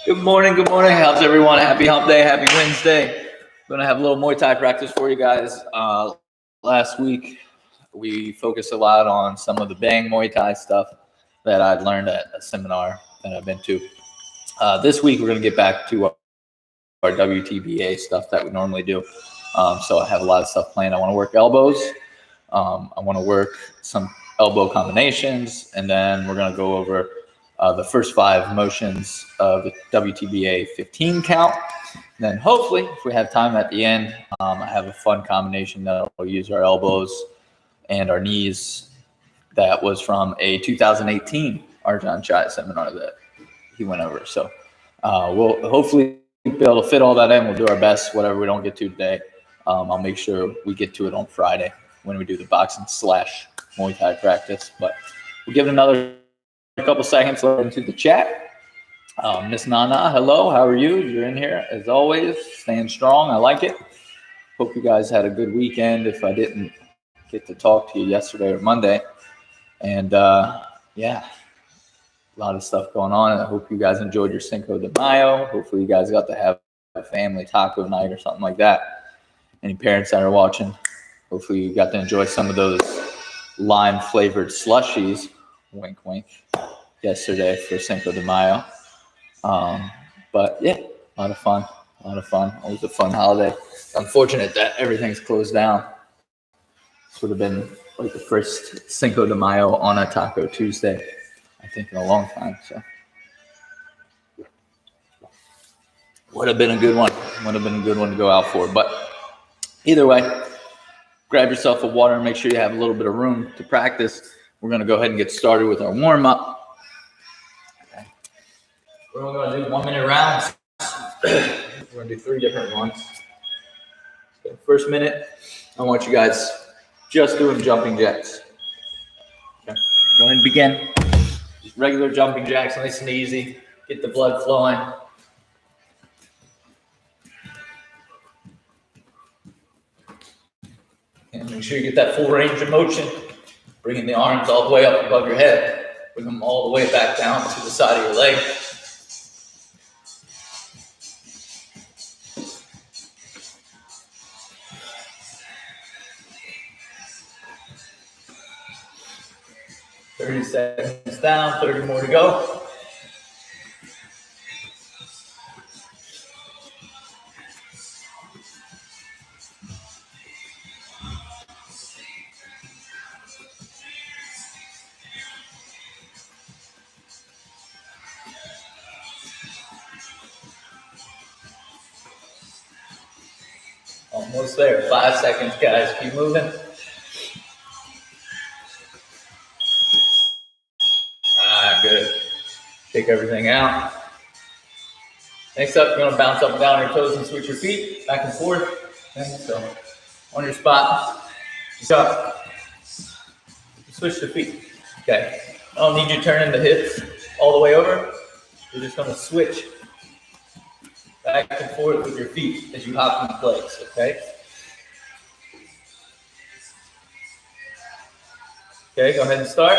Good morning. Good morning. How's everyone? Happy hump day. Happy Wednesday. Going to have a little Muay Thai practice for you guys. Last week, we focused a lot on some of the bang Muay Thai stuff that I'd learned at a seminar that I've been to. This week, we're going to get back to our WTBA stuff that we normally do. So I have a lot of stuff planned. I want to work elbows. I want to work some elbow combinations, and then we're going to go over the first 5 motions of the WTBA 15 count. And then hopefully, if we have time at the end, I have a fun combination that will use our elbows and our knees. That was from a 2018 Arjan Chai seminar that he went over. So we'll hopefully be able to fit all that in. We'll do our best, whatever we don't get to today. I'll make sure we get to it on Friday when we do the boxing / Muay Thai practice. But we'll give it another couple seconds into the chat. Miss Nana, hello. How are you? You're in here as always. Staying strong. I like it. Hope you guys had a good weekend. If I didn't get to talk to you yesterday or Monday, and yeah, a lot of stuff going on. And I hope you guys enjoyed your Cinco de Mayo. Hopefully, you guys got to have a family taco night or something like that. Any parents that are watching, hopefully you got to enjoy some of those lime-flavored slushies. Wink, wink. Yesterday for Cinco de Mayo. But yeah, a lot of fun. Always a fun holiday. Unfortunate that everything's closed down. This would have been like the first Cinco de Mayo on a Taco Tuesday, I think, in a long time. So would have been a good one. Would have been a good one to go out for. But either way, grab yourself a water and make sure you have a little bit of room to practice. We're going to go ahead and get started with our warm-up. Okay. We're only going to do 1-minute rounds. We're going to do 3 different ones. So first minute, I want you guys just doing jumping jacks. Okay. Go ahead and begin. Just regular jumping jacks, nice and easy. Get the blood flowing. And make sure you get that full range of motion. Bringing the arms all the way up above your head. Bring them all the way back down to the side of your leg. Seconds down, 30 more to go. Almost there. 5 seconds, guys. Keep moving. Good. Take everything out. Next up, you're going to bounce up and down your toes and switch your feet back and forth. Okay, so on your spot, jump. Switch the feet. Okay. I don't need you turning the hips all the way over. You're just going to switch back and forth with your feet as you hop into place. Okay. Okay, go ahead and start.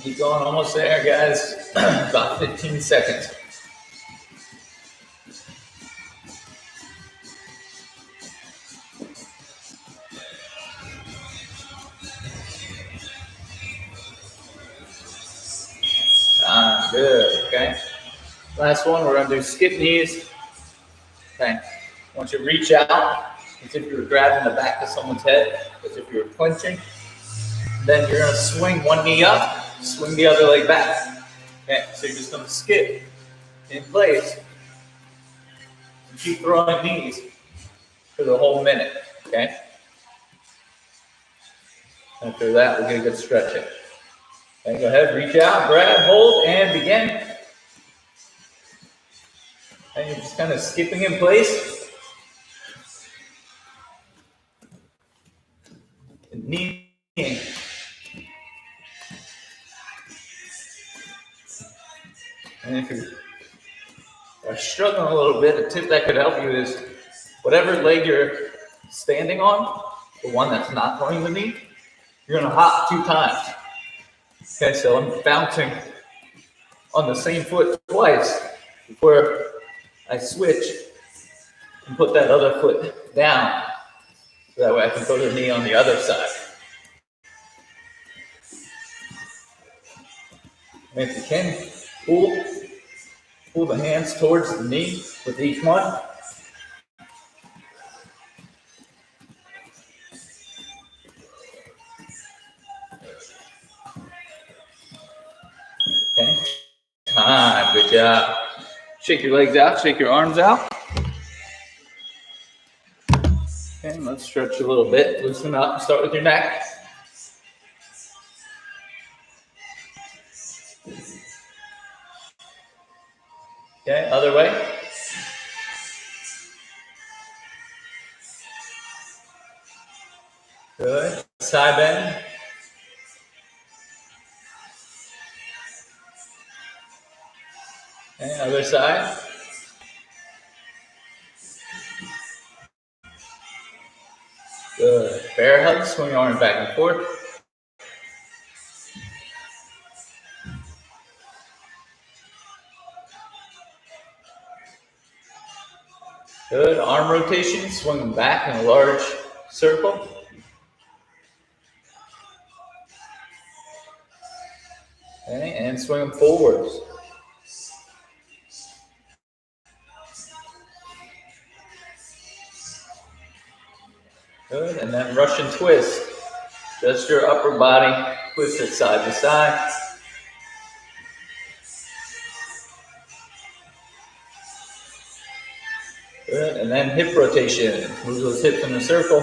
Keep going, almost there, guys. About 15 seconds. Good, okay. Last one, we're going to do skip knees. Okay. I want you to reach out as if you were grabbing the back of someone's head, as if you were clenching. Then you're going to swing one knee up, swing the other leg back. Okay, so you're just going to skip in place Keep throwing knees for the whole minute, okay? After that, we'll get a good stretch in. Okay, go ahead, reach out, grab, hold, and begin. And you're just kind of skipping in place. Kneeing. And if you are struggling a little bit, a tip that could help you is whatever leg you're standing on, the one that's not throwing the knee, you're going to hop 2 times. Okay, so I'm bouncing on the same foot twice before I switch and put that other foot down. So that way I can throw the knee on the other side. And if you can, pull the hands towards the knee with each one. Okay. Time. Good job. Shake your legs out. Shake your arms out. Okay. Let's stretch a little bit. Loosen up. Start with your neck. Okay. Other way. Good. Side bend. Okay. Other side. Good. Bear hug. Swing your arms back and forth. Good. Arm rotation. Swing them back in a large circle. Okay. And swing them forwards. Good. And then Russian twist. Just your upper body. Twist it side to side. Good. And then hip rotation. Move those hips in a circle.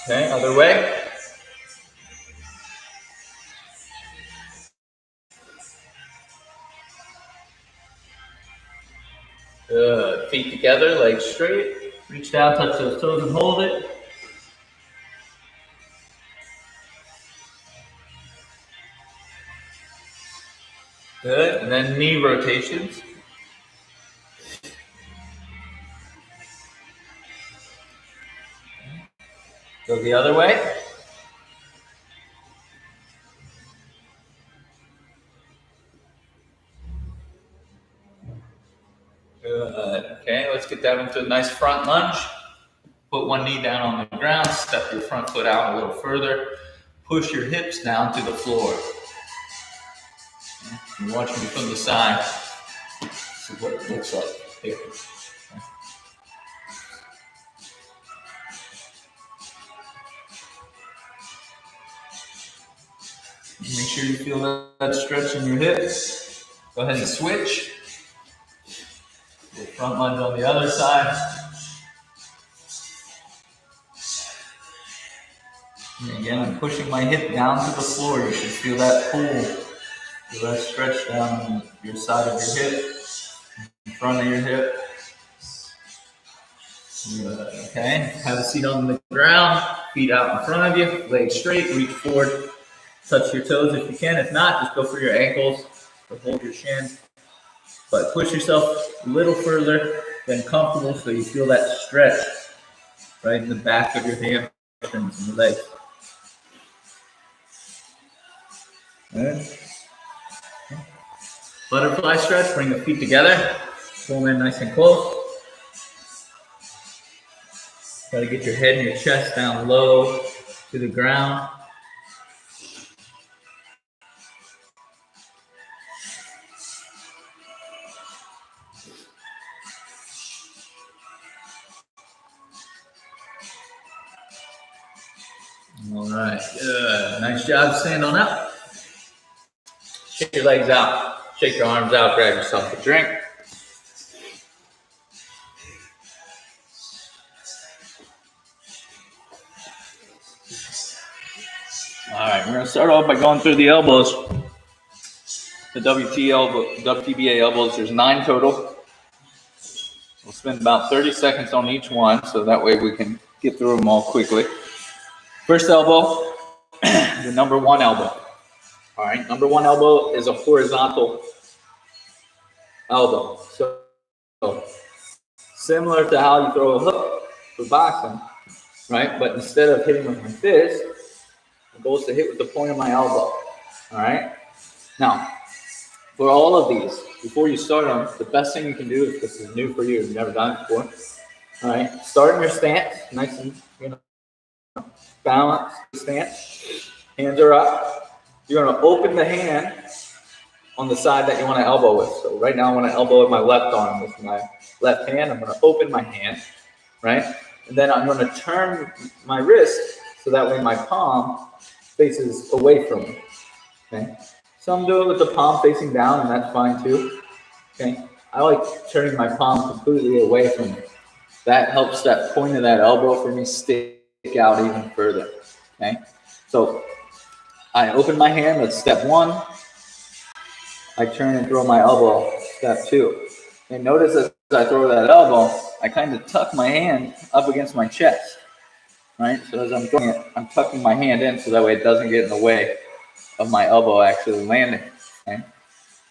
Okay, other way. Good. Feet together, legs straight. Reach down, touch those toes and hold it. Good. And then knee rotations. Go the other way. Good. Okay, let's get down into a nice front lunge. Put one knee down on the ground. Step your front foot out a little further. Push your hips down to the floor. You're watching me from the side. This is what it looks like. Make sure you feel that stretch in your hips. Go ahead and switch. The front lunge on the other side. And again, I'm pushing my hip down to the floor. You should feel that pull. Feel that stretch down your side of your hip, in front of your hip. Good. Okay, have a seat on the ground, feet out in front of you, legs straight, reach forward, touch your toes if you can. If not, just go for your ankles or hold your shin. But push yourself a little further than comfortable so you feel that stretch right in the back of your hamstrings and your legs. Good. Butterfly stretch, bring the feet together, pull them in nice and close. Try to get your head and your chest down low to the ground. All right, good. Nice job. Stand on up. Shake your legs out. Shake your arms out. Grab yourself a drink. All right, we're going to start off by going through the elbows. The WTBA elbows, there's 9 total. We'll spend about 30 seconds on each one, so that way we can get through them all quickly. First elbow, the number 1 elbow. All right, number 1 elbow is a horizontal elbow. So similar to how you throw a hook for boxing, right? But instead of hitting with my fist, the goal is to hit with the point of my elbow. All right. Now, for all of these, before you start them, the best thing you can do, if this is new for you, you've never done it before, all right, start in your stance, nice and balanced stance. Hands are up. You're going to open the hand on the side that you want to elbow with. So right now I want to elbow with my left arm with my left hand. I'm going to open my hand, right? And then I'm going to turn my wrist so that way my palm faces away from me, okay? Some do it with the palm facing down, and that's fine too, okay? I like turning my palm completely away from me. That helps that point of that elbow for me stick out even further, okay? So I open my hand, that's step 1. I turn and throw my elbow, step 2. And notice as I throw that elbow, I kind of tuck my hand up against my chest, right? So as I'm throwing it, I'm tucking my hand in so that way it doesn't get in the way of my elbow actually landing, okay?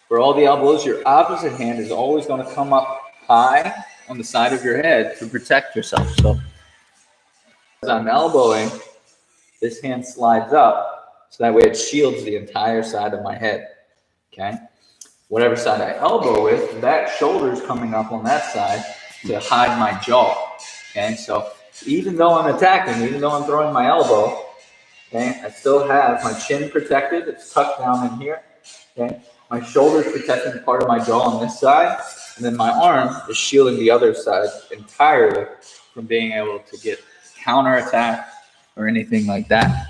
For all the elbows, your opposite hand is always going to come up high on the side of your head to protect yourself. So as I'm elbowing, this hand slides up so that way it shields the entire side of my head, okay? Whatever side I elbow with, that shoulder is coming up on that side to hide my jaw, okay? So even though I'm attacking, even though I'm throwing my elbow, okay, I still have my chin protected. It's tucked down in here, okay? My shoulder is protecting part of my jaw on this side, and then my arm is shielding the other side entirely from being able to get counterattack or anything like that.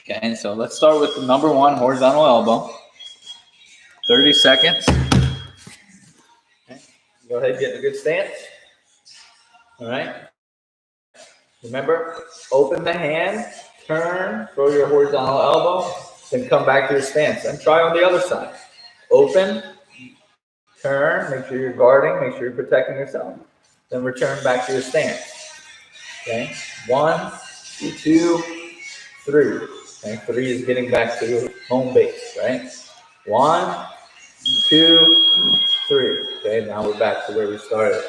Okay, and so let's start with the number 1 horizontal elbow. 30 seconds. Okay. Go ahead and get in a good stance. All right. Remember, open the hand, turn, throw your horizontal elbow, then come back to your stance. And try on the other side. Open, turn, make sure you're guarding, make sure you're protecting yourself. Then return back to your stance. Okay. 1, 2, 3. Okay. 3 is getting back to home base, right? 1, 2, 3. Okay. Now we're back to where we started.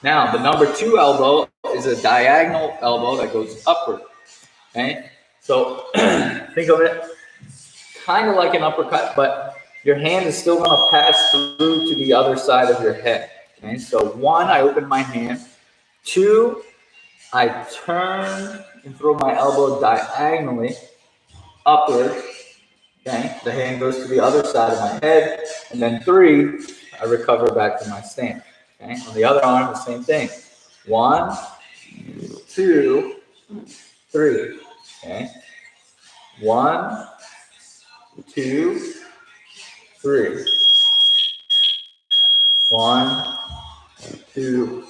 Now the number 2 elbow is a diagonal elbow that goes upward. Okay. So think of it kind of like an uppercut, but your hand is still going to pass through to the other side of your head. Okay. So 1, I open my hand. 2, I turn and throw my elbow diagonally upward. Okay, the hand goes to the other side of my head. And then 3, I recover back to my stance. Okay, on the other arm, the same thing. 1, 2, 3. Okay, 1, 2, 3. 1, 2,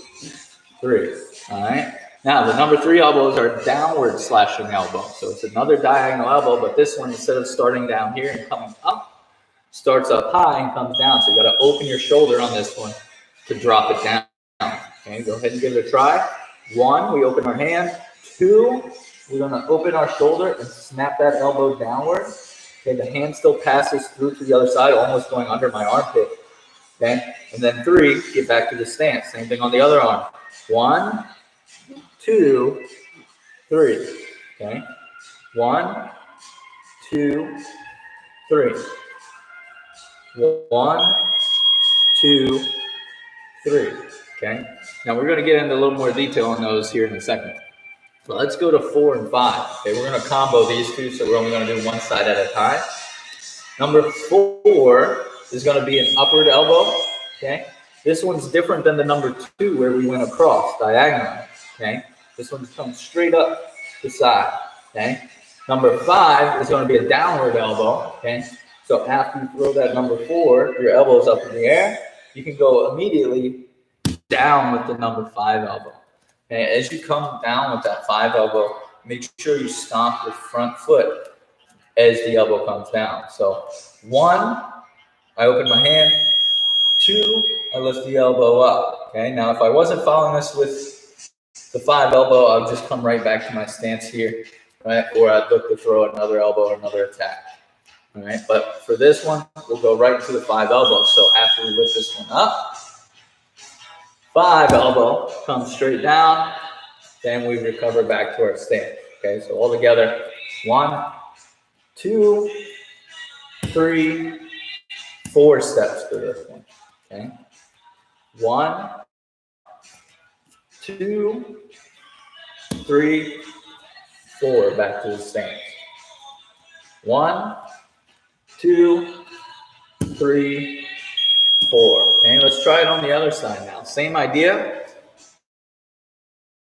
3. All right. Now, the number 3 elbows are downward slashing elbow. So it's another diagonal elbow, but this one, instead of starting down here and coming up, starts up high and comes down. So you got to open your shoulder on this one to drop it down. Okay, go ahead and give it a try. 1, we open our hand. 2, we're going to open our shoulder and snap that elbow downward. Okay, the hand still passes through to the other side, almost going under my armpit. Okay, and then 3, get back to the stance. Same thing on the other arm. 1, 2, 3. Okay, 1, 2, 3. 1, 2, 3. Okay, now we're going to get into a little more detail on those here in a second. So let's go to 4 and 5. Okay, we're going to combo these two, so we're only going to do one side at a time. Number 4 is going to be an upward elbow. Okay, this one's different than the number 2 where we went across diagonally. Okay, this one's come straight up the side. Okay, Number 5 is going to be a downward elbow, okay? So after you throw that number 4, your elbow's up in the air, you can go immediately down with the number 5 elbow. Okay? As you come down with that 5 elbow, make sure you stomp your front foot as the elbow comes down. So 1, I open my hand. 2, I lift the elbow up. Okay, now if I wasn't following this with the 5 elbow, I would just come right back to my stance here, right? Or I'd look to throw another elbow or another attack. All right, but for this one, we'll go right to the 5 elbow. So after we lift this one up, 5 elbow comes straight down, then we recover back to our stance. Okay, so all together, 1, 2, 3, 4 steps for this one. Okay, 1, 2, 3, 4, back to the stance. 1, 2, 3, 4. Okay, let's try it on the other side now. Same idea.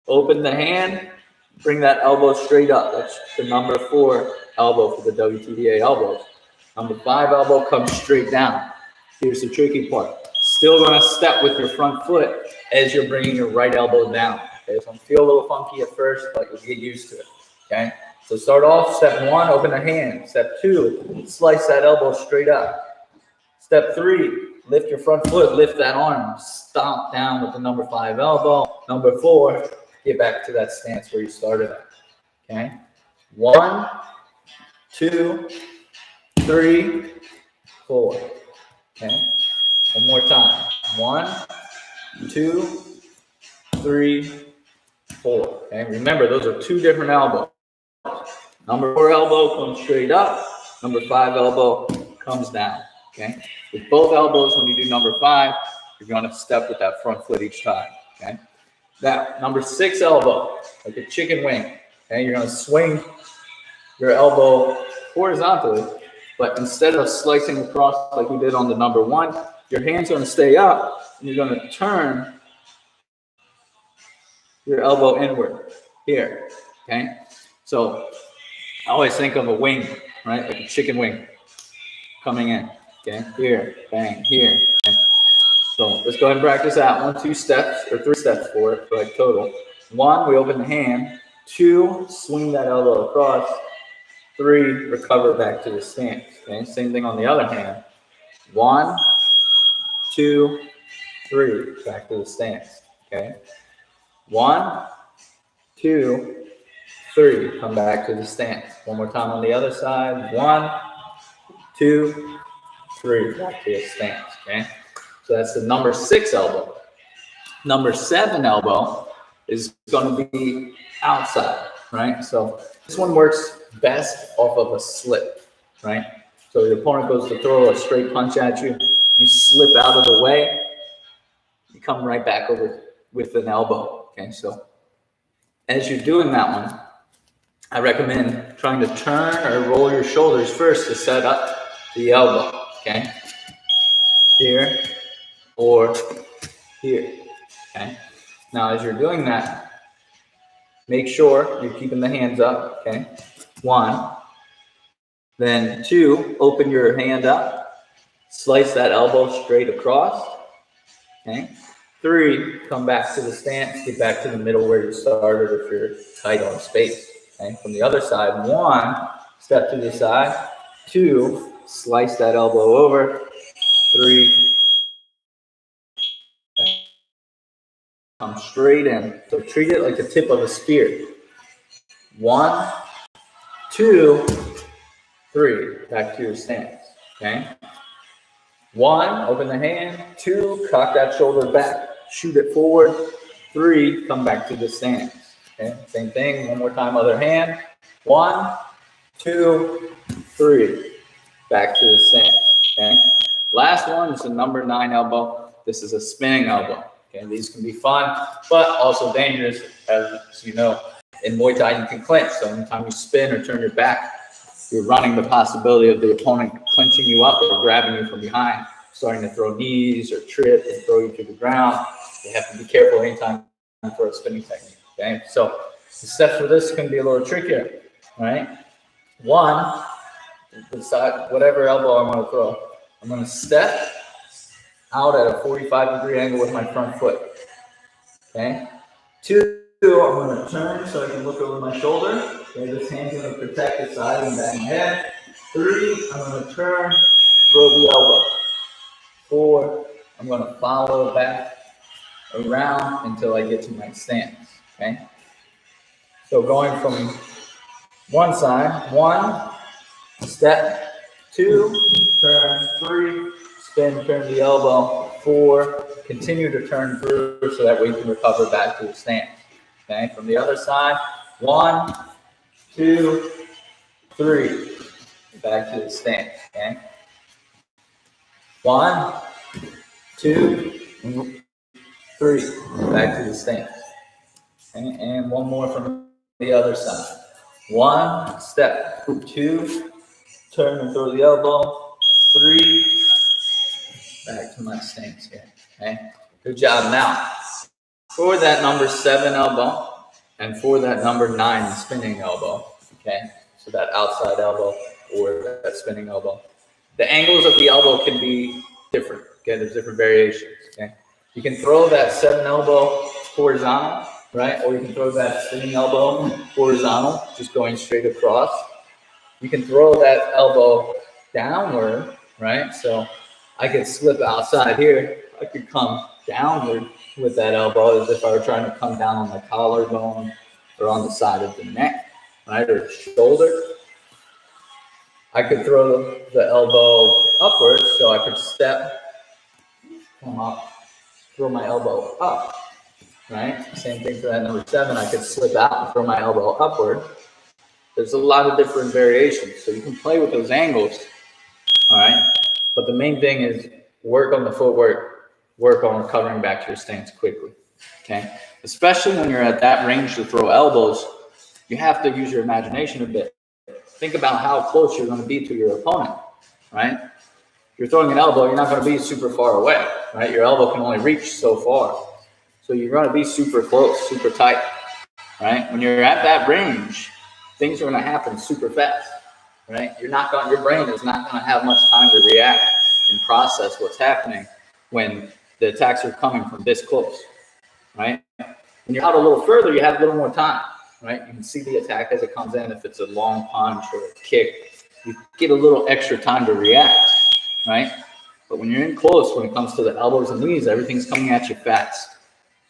Open the hand, bring that elbow straight up. That's the number 4 elbow for the WTDA elbows. Number 5 elbow comes straight down. Here's the tricky part. Still going to step with your front foot as you're bringing your right elbow down. Okay, it's going to feel a little funky at first, but you'll get used to it. Okay, so start off, step 1, open the hand. Step 2, slice that elbow straight up. Step 3, lift your front foot, lift that arm, stomp down with the number 5 elbow. Number 4, get back to that stance where you started at. Okay, 1, 2, 3, 4. Okay, one more time. 1, 2, 3, 4. Okay, remember those are 2 different elbows. Number 4 elbow comes straight up. Number 5 elbow comes down. Okay, with both elbows, when you do number 5, you're going to step with that front foot each time. Okay, now number 6 elbow, like a chicken wing. Okay, you're going to swing your elbow horizontally, but instead of slicing across like we did on the number 1, your hand's going to stay up, and you're going to turn your elbow inward here. Okay, so I always think of a wing, right? Like a chicken wing coming in. Okay, here, bang, here. Okay. So let's go ahead and practice out. 1, 2 steps, or 3 steps for it, like total. 1, we open the hand. 2, swing that elbow across. 3, recover back to the stance. Okay, same thing on the other hand. 1, 2, 3, back to the stance. Okay, 1, 2, 3, come back to the stance. One more time on the other side. 1, 2, 3, back to the stance. Okay, so that's the number 6 elbow. Number 7 elbow is going to be outside, right? So this one works best off of a slip, right? So your opponent goes to throw a straight punch at you, you slip out of the way, you come right back over with an elbow. Okay, so as you're doing that one, I recommend trying to turn or roll your shoulders first to set up the elbow. Okay, here or here. Okay, now as you're doing that, make sure you're keeping the hands up. Okay, 1, then 2, open your hand up, slice that elbow straight across. Okay, 3, come back to the stance, get back to the middle where you started if you're tight on space. Okay, from the other side, 1, step to the side. 2, slice that elbow over. 3, come straight in. So treat it like the tip of a spear. 1, 2, 3, back to your stance. Okay, 1, open the hand. 2, cock that shoulder back, shoot it forward. 3, come back to the stance. Okay, same thing. One more time, other hand. 1, 2, 3, back to the stance. Okay, last one is the number 9 elbow. This is a spinning elbow. Okay, these can be fun, but also dangerous, as you know. In Muay Thai, you can clinch. So anytime you spin or turn your back, you're running the possibility of the opponent clinching you up or grabbing you from behind, starting to throw knees or trip and throw you to the ground. You have to be careful anytime for a spinning technique. Okay, so the steps for this can be a little trickier. All right, One, decide whatever elbow I want to throw. I'm going to step out at a 45-degree angle with my front foot. Okay. Two, I'm going to turn so I can look over my shoulder. Okay, this hand's going to protect the side and back of my head. Three, I'm going to turn, throw the elbow. Four, I'm going to follow back around until I get to my stance. Okay. So going from one side, one, step, two, turn, three, spin, turn the elbow, four, continue to turn through so that we can recover back to the stance. Okay, from the other side, one, two, three, back to the stance. Okay, one, two, three, back to the stance. Okay? And one more from the other side. One, step, two, turn and throw the elbow, three, back to my stance here. Okay, good job. Now, for that number 7 elbow and for that number 9 spinning elbow, okay, so that outside elbow or that spinning elbow, the angles of the elbow can be different. Okay, there's different variations. Okay, you can throw that 7 elbow horizontal, right, or you can throw that spinning elbow horizontal, just going straight across. You can throw that elbow downward, right? So I could slip outside here. I could come downward with that elbow as if I were trying to come down on the collarbone or on the side of the neck, right, or shoulder. I could throw the elbow upward, so I could step, come up, throw my elbow up, right? Same thing for that number 7. I could slip out and throw my elbow upward. There's a lot of different variations, so you can play with those angles, all right? But the main thing is work on the footwork, work on recovering back to your stance quickly, okay? Especially when you're at that range to throw elbows, you have to use your imagination a bit. Think about how close you're going to be to your opponent, right? If you're throwing an elbow, you're not going to be super far away, right? Your elbow can only reach so far. So you're going to be super close, super tight, right? When you're at that range, things are going to happen super fast, right? Your brain is not going to have much time to react and process what's happening when the attacks are coming from this close, right? When you're out a little further, you have a little more time, right? You can see the attack as it comes in. If it's a long punch or a kick, you get a little extra time to react, right? But when you're in close, when it comes to the elbows and knees, everything's coming at you fast,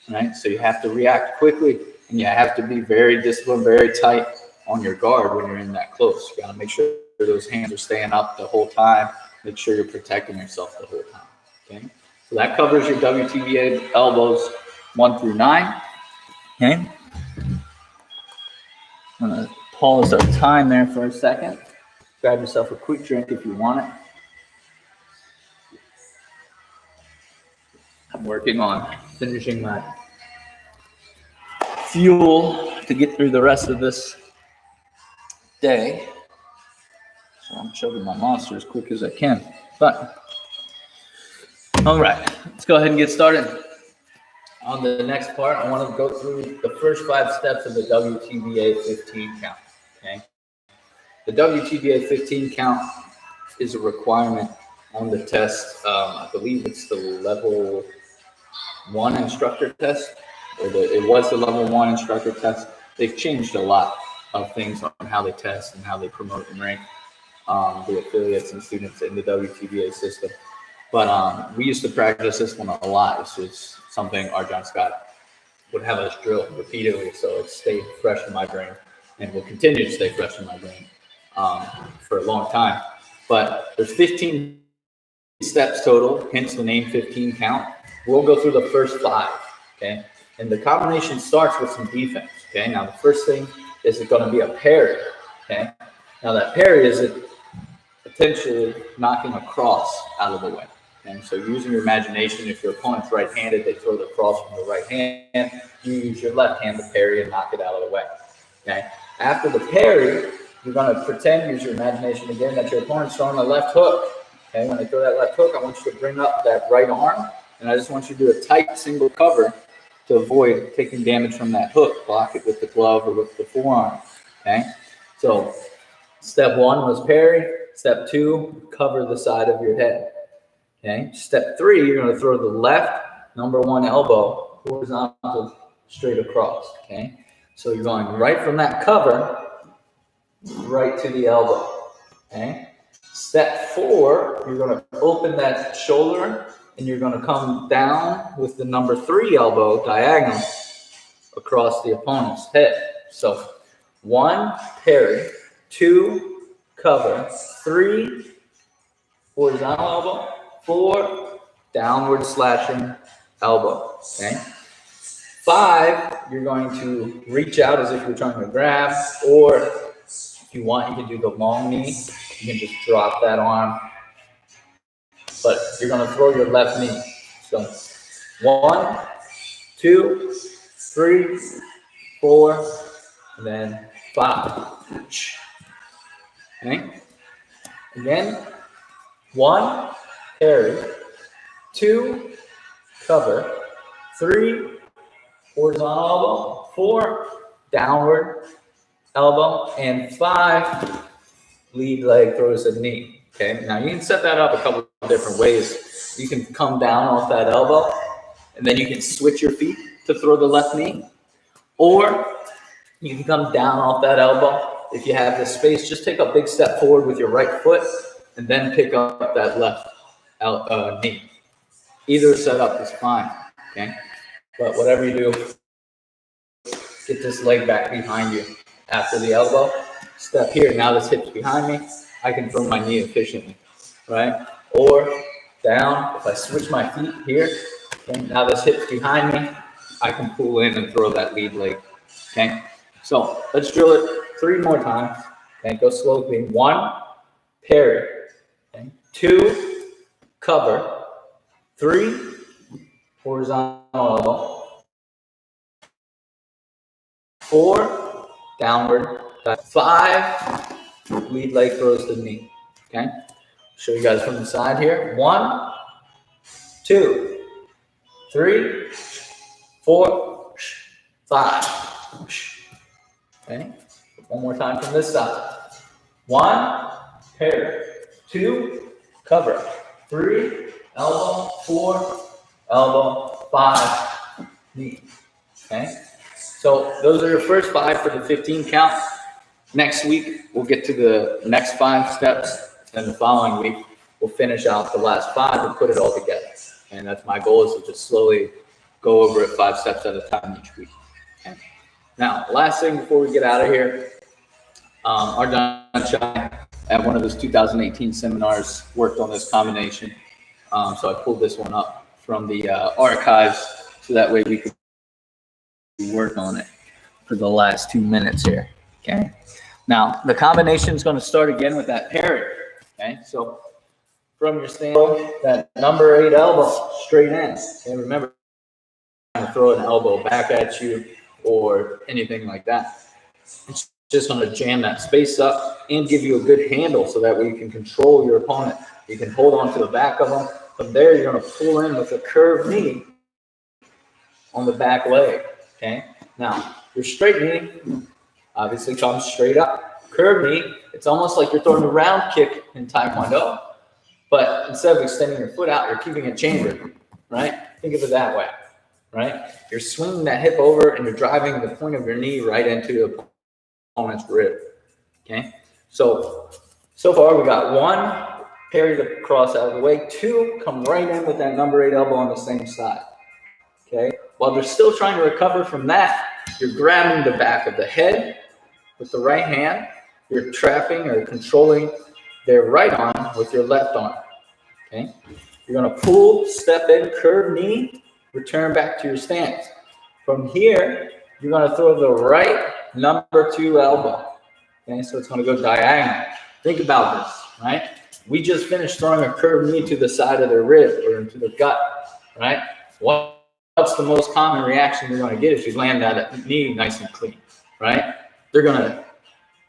right? So you have to react quickly, and you have to be very disciplined, very tight on your guard when you're in that close. You got to make sure those hands are staying up the whole time. Make sure you're protecting yourself the whole time. Okay, so that covers your WTBA elbows 1 through 9. Okay, I'm gonna pause our time there for a second. Grab yourself a quick drink if you want it. I'm working on finishing my fuel to get through the rest of this day. So I'm chugging my Monster as quick as I can. But, all right, let's go ahead and get started. On the next part, I want to go through the first 5 steps of the WTBA 15 count, okay? The WTBA 15 count is a requirement on the test. I believe it's the level 1 instructor test, or it was the level 1 instructor test. They've changed a lot of things on how they test and how they promote and rank the affiliates and students in the WTBA system. But we used to practice this one a lot. This was something our John Scott would have us drill repeatedly, so it stayed fresh in my brain and will continue to stay fresh in my brain for a long time. But there's 15 steps total, hence the name 15 count. We'll go through the first 5, okay? And the combination starts with some defense, okay? Now, the first thing is going to be a parry, okay? Now, that parry is potentially knocking a cross out of the way. And so using your imagination, if your opponent's right-handed, they throw the cross from the right hand, you use your left hand to parry and knock it out of the way, okay? After the parry, you're going to pretend, use your imagination again, that your opponent's throwing a left hook, okay? When they throw that left hook, I want you to bring up that right arm, and I just want you to do a tight single cover to avoid taking damage from that hook. Block it with the glove or with the forearm, okay? So Step 1 was parry. Step 2, cover the side of your head. Okay. Step 3, you're going to throw the left number 1 elbow horizontal straight across. Okay. So you're going right from that cover right to the elbow. Okay. Step 4, you're going to open that shoulder and you're going to come down with the number 3 elbow diagonal across the opponent's head. So 1, parry, 2, cover, 3, horizontal elbow, 4, downward slashing elbow. Okay. 5, you're going to reach out as if you're trying to grab, or if you want, you can do the long knee. You can just drop that arm, but you're going to throw your left knee. So 1, 2, 3, 4, and then 5. Okay. Again, 1, parry, 2, cover, 3, horizontal elbow, 4, downward elbow, and 5, lead leg throws a knee. Okay, now you can set that up a couple of different ways. You can come down off that elbow, and then you can switch your feet to throw the left knee, or you can come down off that elbow. If you have the space, just take a big step forward with your right foot, and then pick up that left knee. Either setup is fine. Okay, but whatever you do, get this leg back behind you after the elbow. Step here. Now this hip's behind me. I can throw my knee efficiently, right? Or down. If I switch my feet here, okay, now this hip's behind me. I can pull in and throw that lead leg. Okay. So let's drill it 3 more times. Okay. Go slowly. 1, parry. Okay. 2, cover. 3, horizontal elbow. 4, downward. 5, lead leg throws the knee. Okay. Show you guys from the side here. 1, 2, 3, 4, 5. Okay. One more time from this side. 1, parry. 2, cover. 3, elbow. 4, elbow. 5, knee. Okay. So those are your first 5 for the 15 count. Next week, we'll get to the next 5 steps, and the following week, we'll finish out the last 5 and put it all together. And that's my goal, is to just slowly go over it 5 steps at a time each week. Okay. Now, last thing before we get out of here, our John Shine at one of his 2018 seminars worked on this combination. So I pulled this one up from the archives, so that way we could work on it for the last 2 minutes here. Okay. Now the combination is going to start again with that parry. Okay. So from your stand, that number 8 elbow straight in. Okay. Remember, to throw an elbow back at you or anything like that. It's just going to jam that space up and give you a good handle, so that way you can control your opponent. You can hold on to the back of them. From there, you're going to pull in with a curved knee on the back leg. Okay. Now your straight knee obviously comes straight up. Curved knee, it's almost like you're throwing a round kick in Taekwondo, but instead of extending your foot out, you're keeping it chambered, right? Think of it that way, right? You're swinging that hip over and you're driving the point of your knee right into the opponent's rib, okay? So far we got 1, parry the cross out of the way. 2, come right in with that number 8 elbow on the same side, okay? While they're still trying to recover from that, you're grabbing the back of the head with the right hand. You're trapping or controlling their right arm with your left arm. Okay. You're going to pull, step in, curve knee, return back to your stance. From here, you're going to throw the right number 2 elbow. Okay. So it's going to go diagonal. Think about this, right? We just finished throwing a curved knee to the side of their rib or into the gut, right? What's the most common reaction you're going to get if you land that knee nice and clean, right? They're going to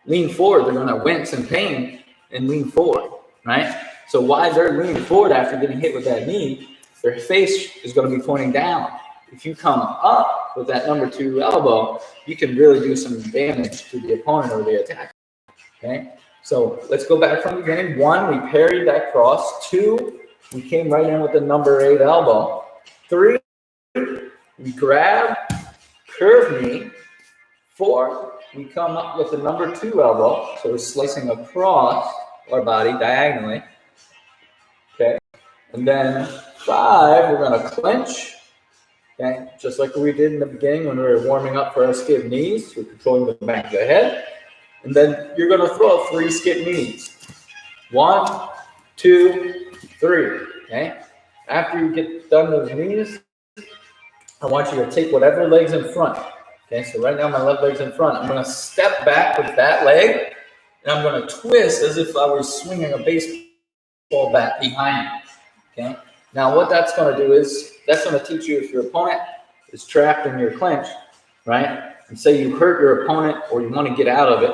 lean forward. They're going to wince in pain and lean forward, right? So while they're leaning forward after getting hit with that knee, their face is going to be pointing down. If you come up with that number 2 elbow, you can really do some damage to the opponent or the attacker, Okay, so let's go back from the beginning. 1, we parried that cross. 2, we came right in with the number 8 elbow. 3, we grab, curve knee. 4, we come up with the number 2 elbow. So we're slicing across our body diagonally. Okay, and then 5, we're going to clench. Okay, just like we did in the beginning when we were warming up for our skip knees. We're controlling the back of the head. And then you're going to throw 3 skip knees. 1, 2, 3. Okay. After you get done those knees, I want you to take whatever leg's in front. Okay. So right now my left leg's in front. I'm going to step back with that leg, and I'm going to twist as if I was swinging a baseball bat behind me. Okay. Now what that's going to do is that's going to teach you if your opponent is trapped in your clinch, right? And say you hurt your opponent or you want to get out of it,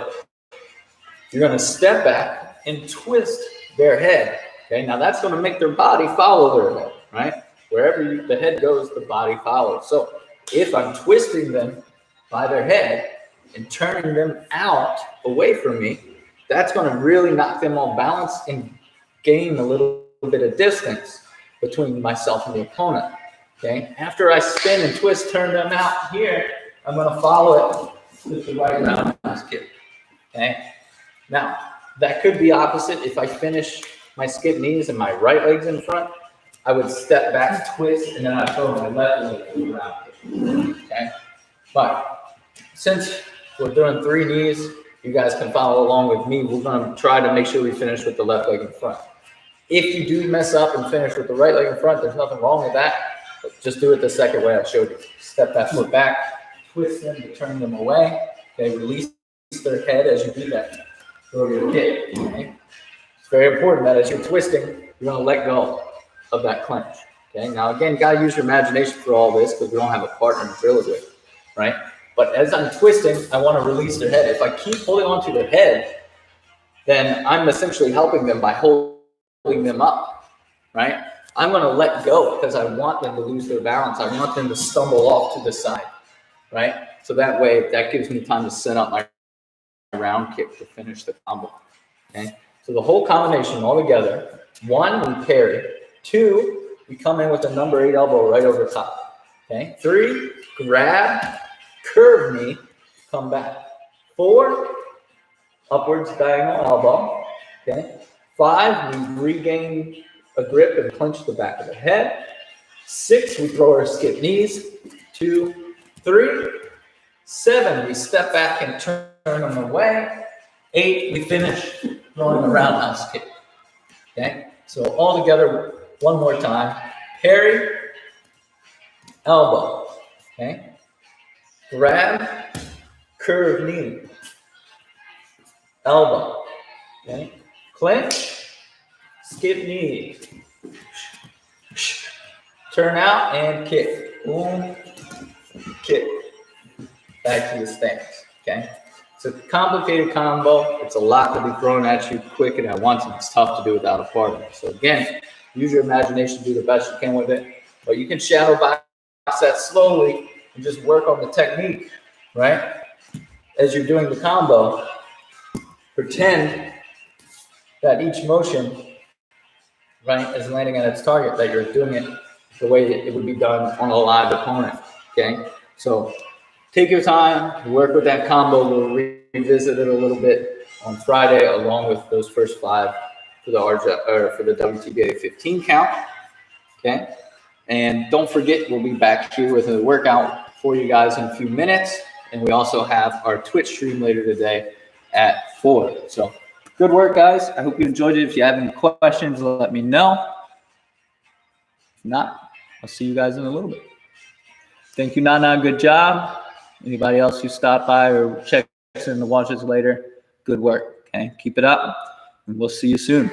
you're going to step back and twist their head. Okay, now that's going to make their body follow their head, right? Wherever the head goes, the body follows. So if I'm twisting them by their head and turning them out away from me, that's going to really knock them off balance and gain a little bit of distance between myself and the opponent. Okay, after I spin and twist, turn them out here, I'm going to follow it with the right roundhouse kick. Okay. Now, that could be opposite. If I finish my skip knees and my right leg's in front, I would step back, twist, and then I throw my left leg to the round. Okay. But since we're doing 3 knees, you guys can follow along with me. We're going to try to make sure we finish with the left leg in front. If you do mess up and finish with the right leg in front, there's nothing wrong with that. But just do it the second way I showed you. Step that foot back, twist them to turn them away. Okay, release their head as you do that. Throw your kick. Okay? It's very important that as you're twisting, you're going to let go of that clench. Okay. Now again, you got to use your imagination for all this because we don't have a partner to drill it with, right? But as I'm twisting, I want to release their head. If I keep holding onto their head, then I'm essentially helping them by holding them up, right? I'm going to let go because I want them to lose their balance. I want them to stumble off to the side, right? So that way, that gives me time to set up my round kick to finish the combo. Okay, so the whole combination all together. 1, we parry. 2, we come in with the number 8 elbow right over top. Okay, 3, grab, curve knee, come back. 4, upwards diagonal elbow. Okay, 5, we regain a grip and clench the back of the head. 6, we throw our skip knees. 2, 3, 7, we step back and turn them away. 8, we finish throwing a roundhouse kick. Okay, so all together, one more time. Parry, elbow. Okay, grab, curve knee, elbow. Okay, clench, skip knee, turn out and kick. Boom, kick. Back to the stance. Okay. It's a complicated combo. It's a lot to be thrown at you quick and at once, and it's tough to do without a partner. So again, use your imagination, do the best you can with it. But you can shadow box that slowly and just work on the technique, right? As you're doing the combo, pretend that each motion, right, is landing at its target, that you're doing it the way it would be done on a live opponent, okay? So take your time, work with that combo. We'll revisit it a little bit on Friday, along with those first 5 for the WTBA 15 count. Okay, and don't forget, we'll be back here with a workout for you guys in a few minutes, and we also have our Twitch stream later today at 4. So good work, guys. I hope you enjoyed it. If you have any questions, let me know. If not, I'll see you guys in a little bit. Thank you, Nana. Good job. Anybody else who stopped by or checks in to watch this later, good work. Okay, keep it up, and we'll see you soon.